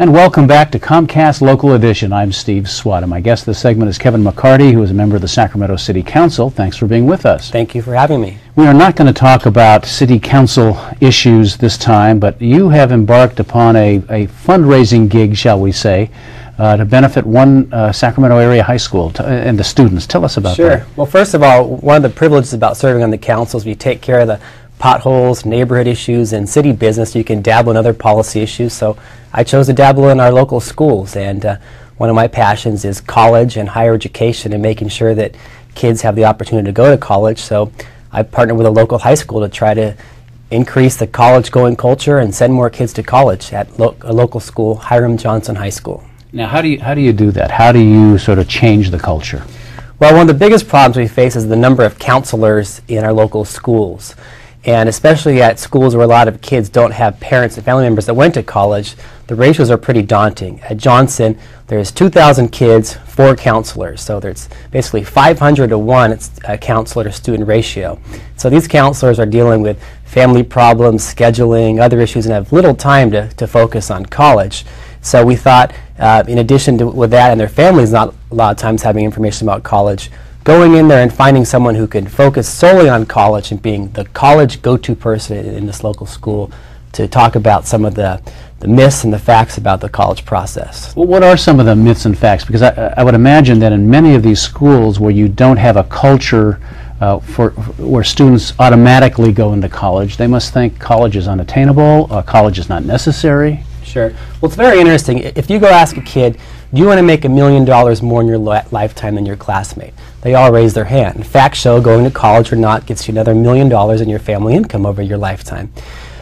And welcome back to Comcast Local Edition. I'm Steve Swat, and my guest this segment is Kevin McCarty, who is a member of the Sacramento City Council. Thanks for being with us. Thank you for having me. We are not going to talk about City Council issues this time, but you have embarked upon a fundraising gig, shall we say, to benefit one Sacramento area high school and the students. Tell us about that. Sure. Well, first of all, one of the privileges about serving on the council is we take care of the potholes, neighborhood issues, and city business. You can dabble in other policy issues, so I chose to dabble in our local schools, and one of my passions is college and higher education and making sure that kids have the opportunity to go to college. So I partnered with a local high school to try to increase the college-going culture and send more kids to college at a local school, Hiram Johnson High School. Now, how do you do that? How do you sort of change the culture? Well, one of the biggest problems we face is the number of counselors in our local schools. And especially at schools where a lot of kids don't have parents and family members that went to college, the ratios are pretty daunting. At Johnson, there's 2,000 kids, 4 counselors. So there's basically 500 to 1 counselor to student ratio. So these counselors are dealing with family problems, scheduling, other issues, and have little time to focus on college. So we thought, in addition to with that and their families not a lot of times having information about college, going in there and finding someone who can focus solely on college and being the college go-to person in this local school to talk about some of the myths and the facts about the college process. Well, what are some of the myths and facts? Because I would imagine that in many of these schools where you don't have a culture where students automatically go into college, they must think college is unattainable, college is not necessary. Sure. Well, it's very interesting. If you go ask a kid, do you want to make $1 million more in your lifetime than your classmate? They all raise their hand. Facts show going to college or not gets you another $1 million in your family income over your lifetime.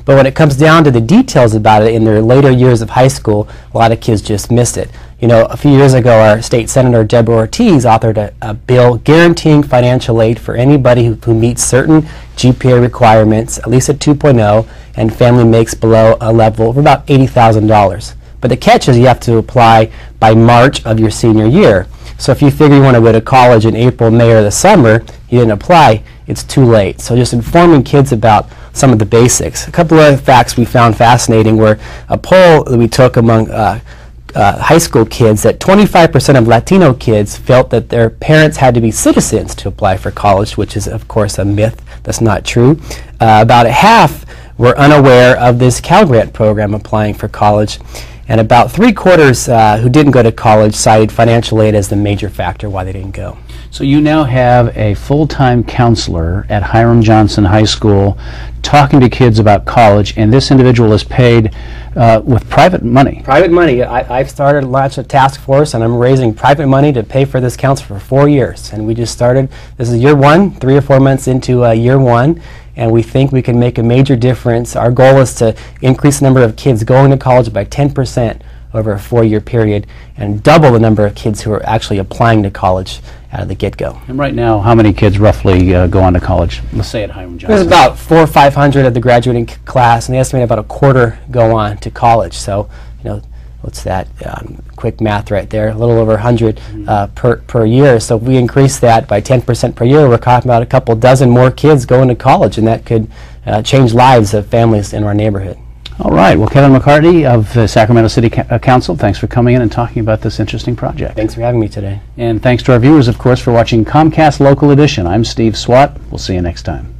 But when it comes down to the details about it in their later years of high school, a lot of kids just miss it. You know, a few years ago, our state senator, Deborah Ortiz, authored a bill guaranteeing financial aid for anybody who meets certain GPA requirements, at least at 2.0, and family makes below a level of about $80,000. But the catch is you have to apply by March of your senior year. So if you figure you want to go to college in April, May, or the summer, you didn't apply, it's too late. So just informing kids about some of the basics. A couple of facts we found fascinating were a poll that we took among high school kids that 25% of Latino kids felt that their parents had to be citizens to apply for college, which is, of course, a myth. That's not true. About a half were unaware of this Cal Grant program applying for college. And about 3/4 who didn't go to college cited financial aid as the major factor why they didn't go. So you now have a full-time counselor at Hiram Johnson High School talking to kids about college, and this individual is paid with private money. Private money. I've launched a task force, and I'm raising private money to pay for this counselor for 4 years. And we just started, this is year 1, 3 or 4 months into year 1. And we think we can make a major difference. Our goal is to increase the number of kids going to college by 10% over a 4-year period and double the number of kids who are actually applying to college out of the get-go. And right now, how many kids roughly go on to college? Let's say at Hiram Johnson. There's about 400 or 500 of the graduating class, and they estimate about a quarter go on to college. So, you know, what's that? Quick math right there, a little over 100 per year. So if we increase that by 10% per year, we're talking about a couple dozen more kids going to college, and that could change lives of families in our neighborhood. All right. Well, Kevin McCarty of Sacramento City Council, thanks for coming in and talking about this interesting project. Thanks for having me today. And thanks to our viewers, of course, for watching Comcast Local Edition. I'm Steve Swat. We'll see you next time.